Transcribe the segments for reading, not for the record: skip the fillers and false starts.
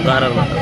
ద్వారం అన్నమాట.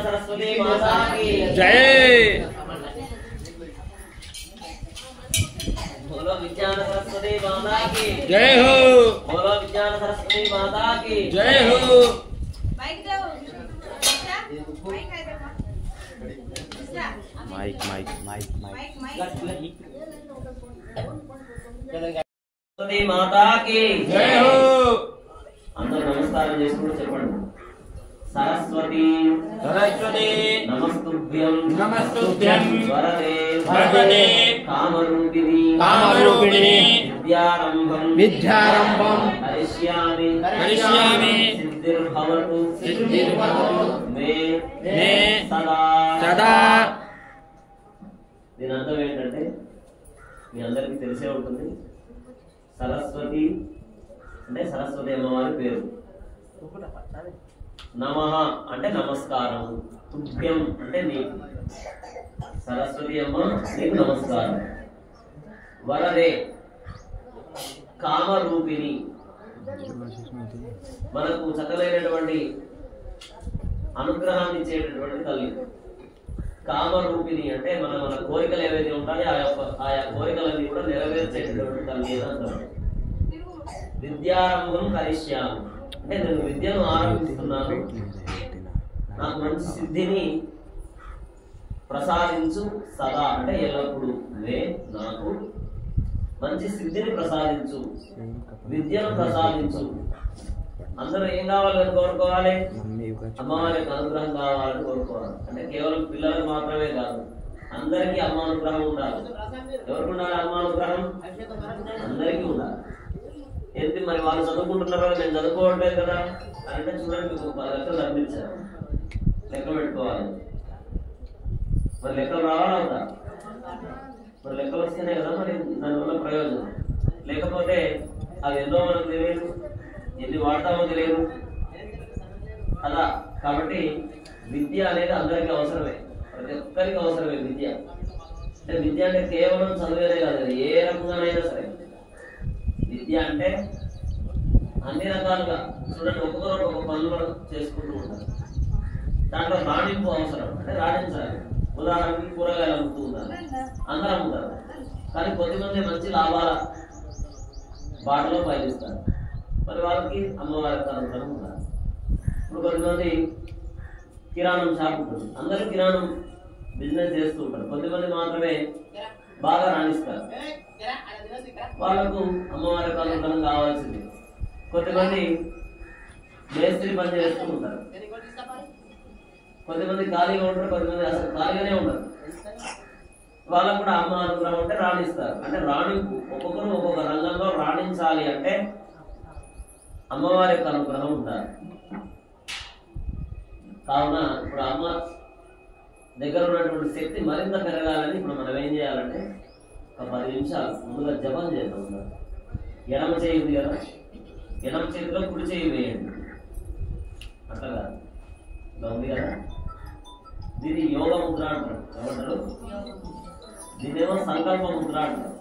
सरस्वती माता की जय। बोलो विज्ञान सरस्वती माता की जय हो। बोलो विज्ञान सरस्वती माता की जय हो। Mic mic mic mic Saraswati माता की जय हो। अंदर नमस्कार చేసుకుంటూ చెప్పండి सरस्वती सरस्वती नमस्तुभ्यं नमस्तुभ्यं वरदे वरदे कामरूपिणी कामरूपिणी विद्यारंभं विद्यारंभं करिष्यामि करिष्यामि सिद्धिर्भवतु मे सदा सदा। దీని అర్థం ఏంటంటే మీ అందరికీ తెలిసే ఉంటుంది సరస్వతి అంటే సరస్వతి అమ్మవారి పేరు. నమః అంటే నమస్కారం, తుభ్యం అంటే నీకు. సరస్వతి అమ్మ నీకు నమస్కారం. వరదే కామరూపిణి, మనకు చక్కలైనటువంటి అనుగ్రహాన్ని ఇచ్చేటటువంటి తల్లి. కామరూపిణి అంటే మన కోరికలు ఏవైతే ఉంటాయో ఆయా కోరికలన్నీ కూడా నెరవేర్చేటటువంటి తల్లి అని అంటారు. విద్యారంభం కరిష్యామి అంటే నేను విద్యను ఆరంభిస్తున్నాను, నాకు మంచి సిద్ధిని ప్రసాదించు సదా అంటే ఎల్లప్పుడు. నాకు మంచి సిద్ధిని ప్రసాదించు, విద్యను ప్రసాదించు. అందరూ ఏం కావాలని కోరుకోవాలి? అమ్మవారి యొక్క అనుగ్రహం కావాలని కోరుకోవాలి. అంటే కేవలం పిల్లలకు మాత్రమే కాదు, అందరికీ అమ్మ అనుగ్రహం ఉండాలి. ఎవరికి ఉండాలి అమ్మ అనుగ్రహం? అందరికీ ఉండాలి. ఏంటి మరి వాళ్ళు చదువుకుంటున్నారు కదా, నేను చదువుకోవట్లేదు కదా అంటే చూడండి, మీకు 10 లక్షలు అందించారు, లెక్క పెట్టుకోవాలి. మరి లెక్కలు రావాలా అవుతా? మరి లెక్కలు వస్తేనే కదా మరి దానివల్ల ప్రయోజనం. లేకపోతే అవి ఎన్నో మనకు తెలియదు, ఎన్ని వాడతామో తెలియదు అలా. కాబట్టి విద్య అనేది అందరికీ అవసరమే, ప్రతి ఒక్కరికి అవసరమే విద్య. అంటే విద్య అంటే కేవలం చదివేదే కాదు, ఏ రకంగానైనా సరే విద్య అంటే అన్ని రకాలుగా. చూడండి, ఒక్కొక్కరు ఒక్కొక్క పనులు చేసుకుంటూ ఉంటారు, దాంట్లో రాణింపు అవసరం. అంటే రాణించాలి. ఉదాహరణకి కూరగాయలు అమ్ముతూ ఉంటారు, అందరూ అమ్ముతారు, కానీ కొద్దిమంది మంచి లాభాల బాటలో పయనిస్తారు. మరి వాళ్ళకి అమ్మవారి అనుగ్రహం ఉండాలి. ఇప్పుడు కొంతమంది కిరాణం షాప్ ఉంటుంది, అందరూ కిరాణం బిజినెస్ చేస్తూ ఉంటారు, కొద్దిమంది మాత్రమే బాగా రాణిస్తారు, వాళ్ళకు అమ్మవారి అనుగ్రహం కావాల్సింది. కొంతమంది మేస్త్రి పని చేస్తూ ఉంటారు, కొంతమంది ఖాళీగా ఉంటారు, కొంతమంది అసలు ఖాళీగానే ఉంటారు, వాళ్ళకు కూడా అమ్మ అనుగ్రహం అంటే రాణిస్తారు. అంటే రాణింపు, ఒక్కొక్కరు ఒక్కొక్క రంగంలో రాణించాలి అంటే అమ్మవారి యొక్క అనుగ్రహం ఉండాలి. కావున ఇప్పుడు అమ్మ దగ్గర ఉన్నటువంటి శక్తి మరింత పెరగాలని ఇప్పుడు మనం ఏం చేయాలంటే ఒక 10 నిమిషాలు ముందుగా జపం చేద్దాం. ఎడమ చేయి ఉంది కదా, ఎడమ చేతిలో కుడి చేయి వేయండి, అట్లా కాదు, ఇలా ఉంది కదా. దీన్ని యోగ ముద్ర అంటారు, ఏమంటారు? దీన్నేమో సంకల్ప ముద్ర అంటారు.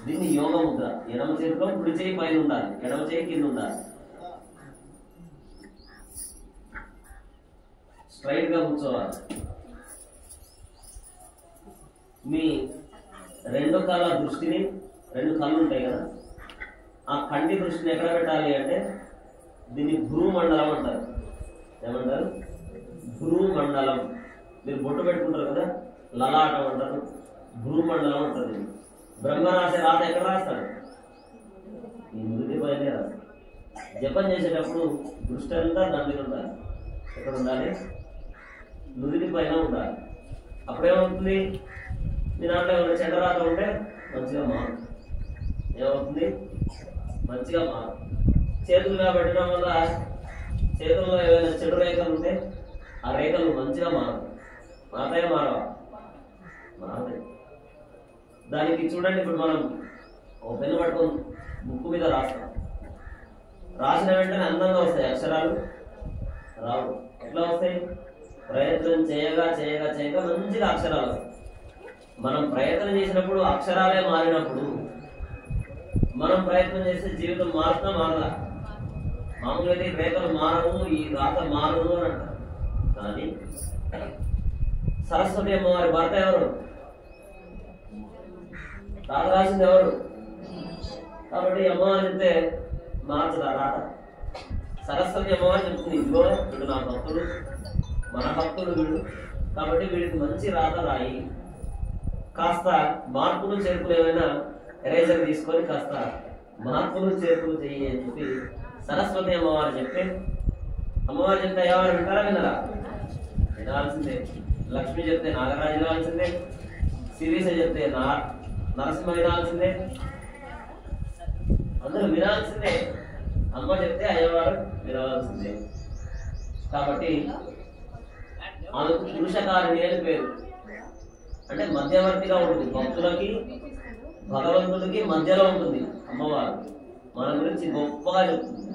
దీన్ని యోగ ముద్ర. ఎడమ చేతిలో కుడి చేయి పైన ఉండాలి, ఎడమ చేయి కింద ఉండాలి. స్ట్రైట్ గా కూర్చోవాలి. మీ 2 కళ్ళ దృష్టిని, 2 కళ్ళు ఉంటాయి కదా, ఆ కంటి దృష్టిని ఎక్కడ పెట్టాలి అంటే దీన్ని భ్రూమండలం అంటారు. ఏమంటారు? భ్రూమండలం. మీరు బొట్టు పెట్టుకుంటారు కదా, లలాటం అంటారు, భ్రూమండలం అంటారు. బ్రహ్మ రాసే రాత ఎక్కడ రాస్తాడు? ఈ నుదుటి పైనే రాస్తాడు. జపం చేసేటప్పుడు దృష్టి అంతా దాని మీద ఉండాలి. ఎక్కడ ఉండాలి? నుదుటి పైన ఉండాలి. అప్పుడేమవుతుంది? మీ దాంట్లో ఏమైనా చెడ్డరాత ఉంటే మంచిగా మారు. ఏమవుతుంది? మంచిగా మారు. చేతులుగా పెట్టడం వల్ల చేతుల్లో ఏమైనా చెడు రేఖలు ఉంటే ఆ రేఖలు మంచిగా మారు. మాతాయ మారవా? మారతాయి. దానికి చూడండి, ఇప్పుడు మనం ఒక పెన్ను పట్టుకొని బుక్ మీద రాస్తాం, రాసిన వెంటనే అందంగా వస్తాయి అక్షరాలు? రావు. ఎట్లా వస్తాయి? ప్రయత్నం చేయగా చేయగా చేయగా మంచిగా అక్షరాలు వస్తాయి. మనం ప్రయత్నం చేసినప్పుడు అక్షరాలే మారినప్పుడు మనం ప్రయత్నం చేస్తే జీవితం మారుతా మారదా? మామూలుగా అయితే రేఖలు మారవు, ఈ రాత మారదు అని అంటారు. కానీ సరస్వతి అమ్మవారి భర్త ఎవరు? రాత రాసింది ఎవరు? కాబట్టి అమ్మవారు చెప్తే మార్చదా రాత? సరస్వతి అమ్మవారు చెప్తుంది, ఇదిగో వీడు నా భక్తుడు, మన భక్తుడు వీడు, కాబట్టి వీడికి మంచి రాత రాయి, కాస్త మార్పులు చేర్పులు ఏమైనా ఎరేజర్ తీసుకొని కాస్త మార్పులు చేర్పులు చెయ్యి అని చెప్పి సరస్వతి అమ్మవారు చెప్తే, అమ్మవారు చెప్తే ఎవరు వింటారా? వినరా? వినాల్సిందే. లక్ష్మి చెప్తే నాగరాజు వినాల్సిందే, శిరీష చెప్తే నరసింహ వినాల్సిందే, అందరూ వినాల్సిందే. అమ్మ చెప్తే అయ్యవారు వినవలసిందే. కాబట్టి ఆమెకు పురుషకారిణి అని పేరు. అంటే మధ్యవర్తిగా ఉంటుంది, భక్తులకి భగవంతుడికి మధ్యలో ఉంటుంది అమ్మవారు. మన గురించి గొప్పగా చెప్తుంది.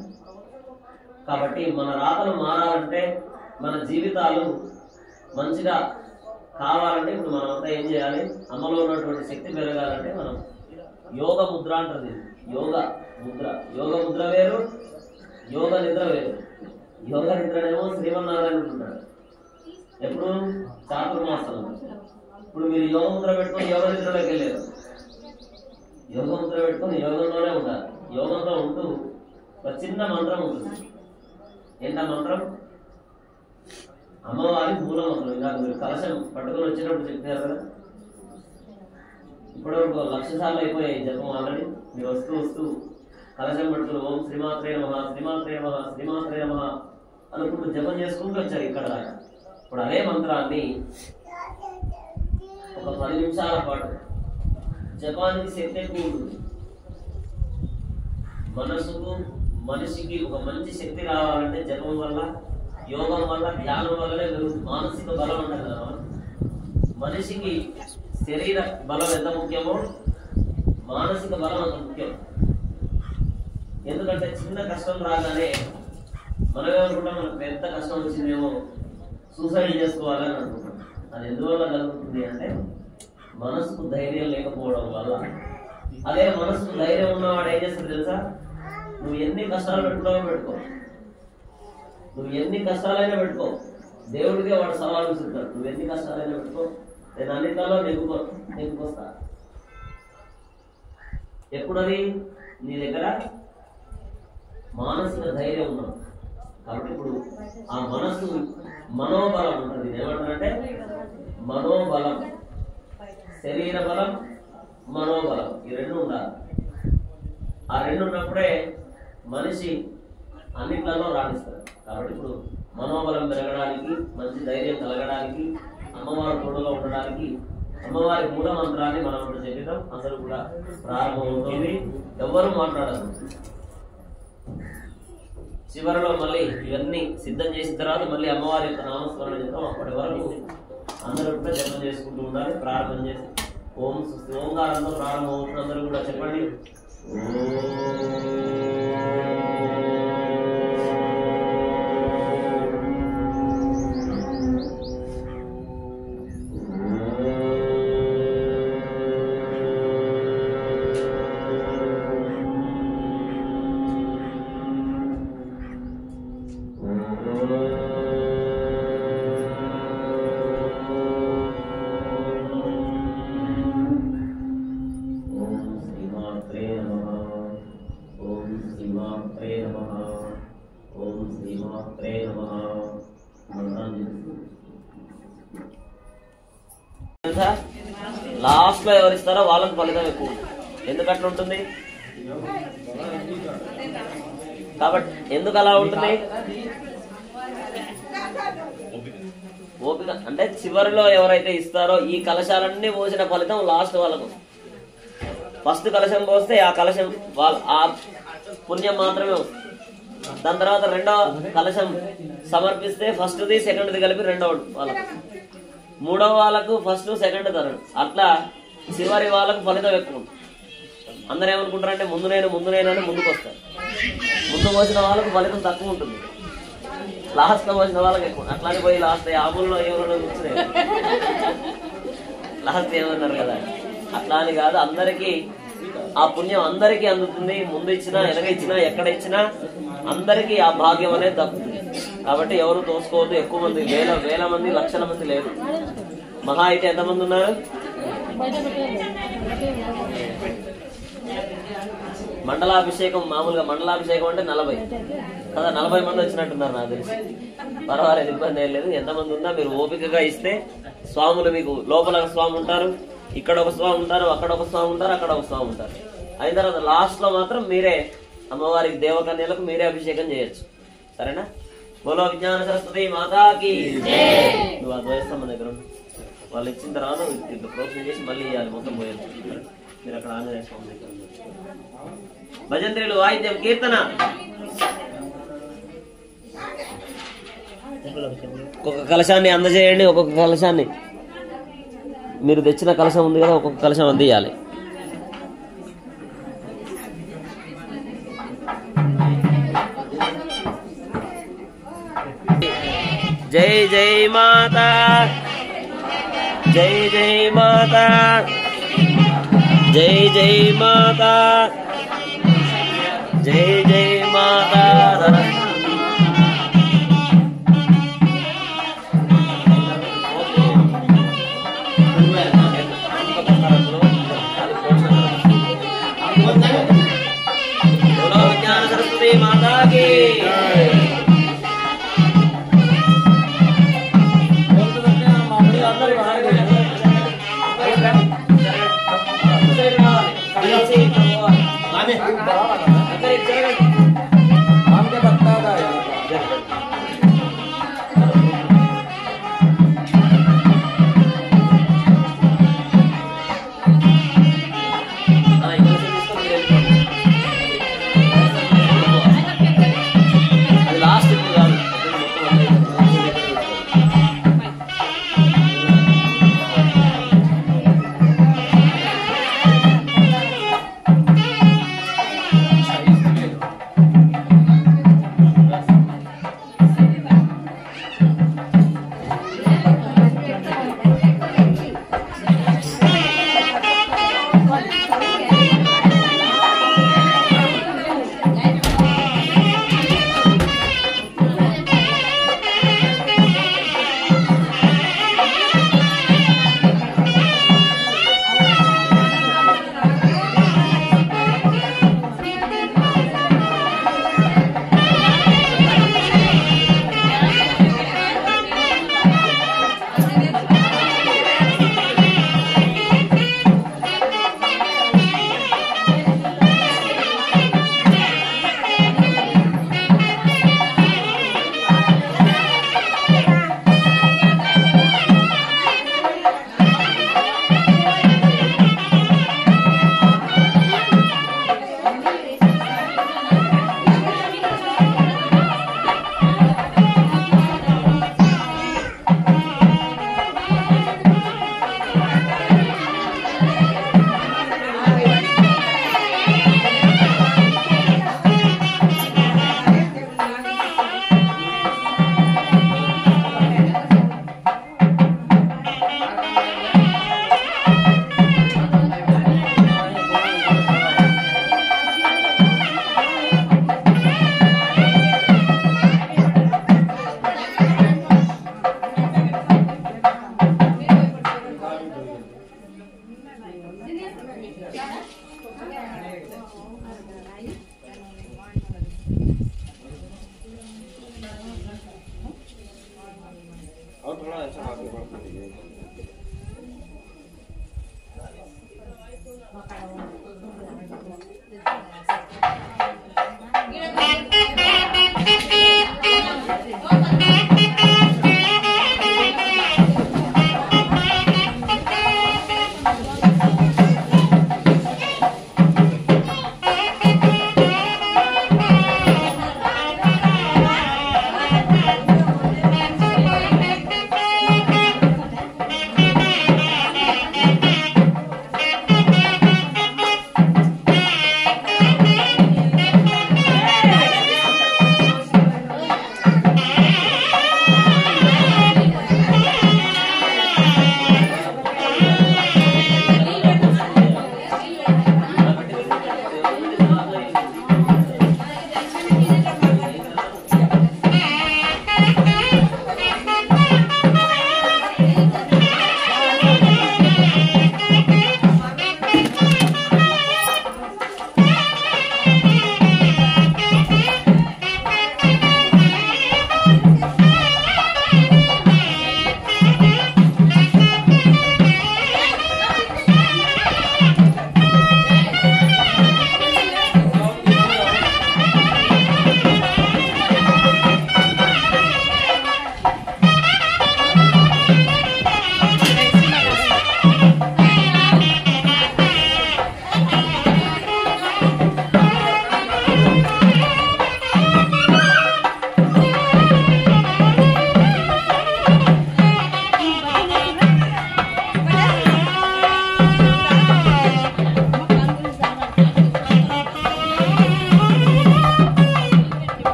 కాబట్టి మన రాతలు మారాలంటే, మన జీవితాలు మంచిగా కావాలంటే ఇప్పుడు మనమంతా ఏం చేయాలి? అమ్మలో ఉన్నటువంటి శక్తి పెరగాలంటే మనం యోగ ముద్ర అంటుంది. యోగ ముద్ర, యోగ ముద్ర వేరు, యోగ నిద్ర వేరు. యోగ నిద్రనేమో శ్రీమన్నారాయణ ఉంటాడు ఎప్పుడు చాతుర్మాసంలో. ఇప్పుడు మీరు యోగ ముద్ర పెట్టుకొని యోగ నిద్రలోకి వెళ్ళారు. యోగ ముద్ర పెట్టుకొని యోగంలోనే ఉండాలి. యోగంలో ఉంటూ ఒక చిన్న మంత్రం ఉంటుంది. ఏంట మంత్రం? అమ్మవారి మూల మంత్రం. ఇంకా మీరు కలశం పట్టుకొని వచ్చినప్పుడు చెప్పారు కదా, ఇప్పుడు 1,00,000 సార్లు అయిపోయాయి జపం ఆల్రెడీ. మీరు వస్తూ వస్తూ కలశం పట్టుకుని ఓం శ్రీమాత్రే నమః, శ్రీమాత్రే నమః, శ్రీమాత్రే నమః అనుకుంటూ జపం చేసుకుంటూ వచ్చారు ఇక్కడ దాకా. ఇప్పుడు అదే మంత్రాన్ని ఒక 10 నిమిషాల పాటు, జపానికి శక్తి ఎక్కువ ఉంటుంది. మనసుకు మనిషికి ఒక మంచి శక్తి రావాలంటే జపం వల్ల, యోగం వల్ల, ధ్యానం వల్లనే మానసిక బలం ఉంటుంది కదా. మనిషికి శరీర బలం ఎంత ముఖ్యమో మానసిక బలం అంత ముఖ్యం. ఎందుకంటే చిన్న కష్టం రాగానే మనం ఏమనుకుంటాం, మనకు పెద్ద కష్టం వచ్చిందేమో సూసైడ్ చేసుకోవాలని అనుకుంటాం. అది ఎందువల్ల కలుగుతుంది అంటే మనసుకు ధైర్యం లేకపోవడం వల్ల. అదే మనసుకు ధైర్యం ఉన్నవాడు ఏం చేస్తుంది తెలుసా? నువ్వు ఎన్ని కష్టాలు పెట్టుకో, నువ్వు ఎన్ని కష్టాలైనా పెట్టుకో, దేవుడికే వాడు సవాలు విసురుతాడు. నువ్వు ఎన్ని కష్టాలైనా పెట్టుకో, నేను అన్నింటిలో నెగ్గుకొస్తా. ఎప్పుడది? నీ దగ్గర మానసిక ధైర్యం ఉన్నావు కాబట్టి. ఇప్పుడు ఆ మనసు మనోబలం ఉంటుంది. ఏమంటారంటే మనోబలం, శరీర బలం, మనోబలం, ఈ రెండు ఉండాలి. ఆ రెండు ఉన్నప్పుడే మనిషి అన్నిట్లలో రాణిస్తారు. కాబట్టి ఇప్పుడు మనోబలం పెరగడానికి, మంచి ధైర్యం కలగడానికి, అమ్మవారి తోడుగా ఉండడానికి అమ్మవారి మూల మంత్రాన్ని మనం చెప్పిద్దాం. అందరూ కూడా ప్రారంభమవుతుంది. ఎవరు మాట్లాడరు. చివరిలో మళ్ళీ ఇవన్నీ సిద్ధం చేసిన తర్వాత మళ్ళీ అమ్మవారి యొక్క నామస్మరణ చేద్దాం. అప్పటి వరకు అందరూ కూడా జపం చేసుకుంటూ ఉండాలి. ప్రారంభం చేసి ఓం ఓంకారంతో ప్రారంభమవుతుంది. అందరూ కూడా చెప్పండి. లాస్ట్ లో ఎవరు ఇస్తారో వాళ్ళకి ఫలితం ఎక్కువ. ఎందుకు అట్లా ఉంటుంది? కాబట్టి ఎందుకు అలా ఉంటుంది? ఓపిక అంటే చివరిలో ఎవరైతే ఇస్తారో ఈ కలశాలన్నీ పోసిన ఫలితం లాస్ట్ వాళ్ళకు. ఫస్ట్ కలశం పోస్తే ఆ కలశం ఆ పుణ్యం మాత్రమే వస్తుంది. దాని తర్వాత రెండో కలశం సమర్పిస్తే ఫస్ట్ది సెకండ్ది కలిపి రెండవ వాళ్ళకు, మూడవ వాళ్ళకు ఫస్ట్ సెకండ్ థర్డ్, అట్లా చివరి వాళ్ళకు ఫలితం ఎక్కువ ఉంటుంది. అందరూ ఏమనుకుంటారంటే ముందు నేను అని ముందుకు వస్తారు. ముందు పోసిన వాళ్ళకు ఫలితం తక్కువ ఉంటుంది, లాస్ట్ లో పోసిన వాళ్ళకి ఎక్కువ. అట్లానే పోయి లాస్ట్ ఆముల్లో ఎవరో కూర్చున్నాయి లాస్ట్ ఏమన్నారు కదా, అట్లా అని కాదు. అందరికీ ఆ పుణ్యం అందరికీ అందుతుంది. ముందు ఇచ్చినా వెనక ఇచ్చినా ఎక్కడ ఇచ్చినా అందరికీ ఆ భాగ్యం అనేది దక్కుతుంది. కాబట్టి ఎవరు తోసుకోవద్దు. ఎక్కువ మంది, వేల మంది, లక్షల మంది లేరు. మహా అయితే ఎంతమంది ఉన్నారు? మండలాభిషేకం, మామూలుగా మండలాభిషేకం అంటే 40 కదా, 40 మంది వచ్చినట్టున్నారు నాకు తెలిసి. పర్వాలేదు, ఇబ్బంది ఏం లేదు. ఎంతమంది ఉన్నా మీరు ఓపికగా ఇస్తే స్వాములు మీకు లోపల ఒక స్వామి ఉంటారు, ఇక్కడ ఒక స్వామి ఉంటారు, అక్కడ ఒక స్వామి ఉంటారు, అక్కడ ఒక స్వామి ఉంటారు. అయిన తర్వాత లాస్ట్ లో మాత్రం మీరే అమ్మవారికి దేవకన్యలకు మీరే అభిషేకం చేయొచ్చు. సరేనా? బోలో విజ్ఞాన సరస్వతి మాతాకి. నువ్వు ఆ ద్వయస్తంభం దగ్గర వాళ్ళు ఇచ్చిన తర్వాత ఇట్లా ప్రోత్సహం చేసి మళ్ళీ అది మొత్తం పోయేది. మీరు అక్కడ ఆంజనేయ స్వామి దగ్గర భజంత్రులు, వాయిద్యం, కీర్తన. ఒక్కొక్క కలశాన్ని అందజేయండి. ఒక్కొక్క కలశాన్ని మీరు తెచ్చిన కలశం ఉంది కదా, ఒక్కొక్క కలశం అందియాలి. माता जय जय माता जय जय माता जय जय माता ज्ञान सरस्वती माता की Amin.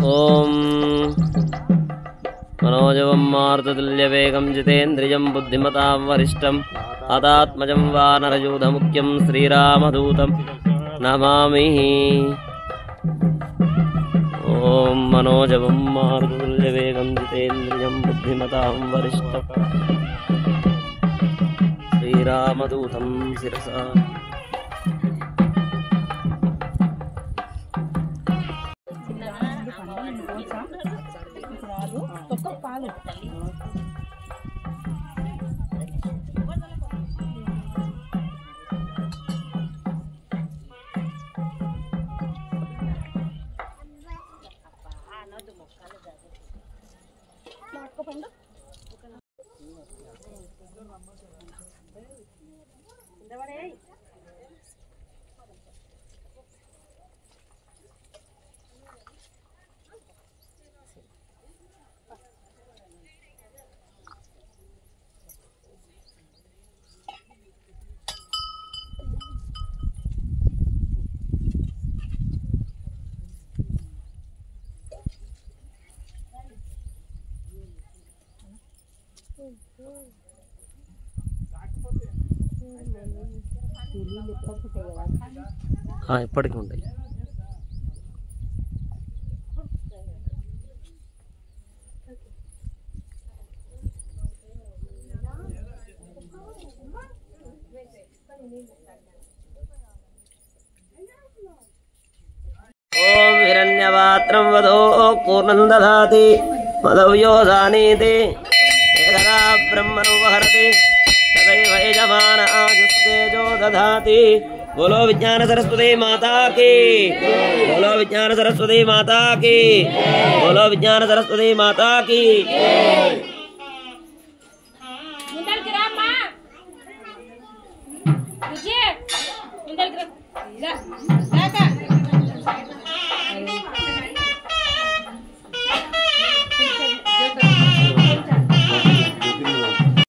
ఓం మనోజవం మారుతతుల్యవేగం జితేంద్రియం బుద్ధిమతాం వరిష్టం అతాత్మజం వానరయూధముఖ్యం శ్రీరామదూతం నమామి. ఓం మనోజవం మారుతతుల్యవేగం జితేంద్రియం బుద్ధిమతాం వరిష్టం శ్రీరామదూతం శిరసా. ఇప్పటికీ ఉంటాయి. ఓం హిరణ్యపాత్రం వదో పూర్ణం దదాతి మదవ్యోధానీతి ఏకదా బ్రహ్మనుపహరతి తదైవ యజమాన ఆజుస్తేజో దదాతి. बोलो विज्ञान सरस्वती माता की, बोलो विज्ञान सरस्वती माता की, बोलो विज्ञान सरस्वती माता की.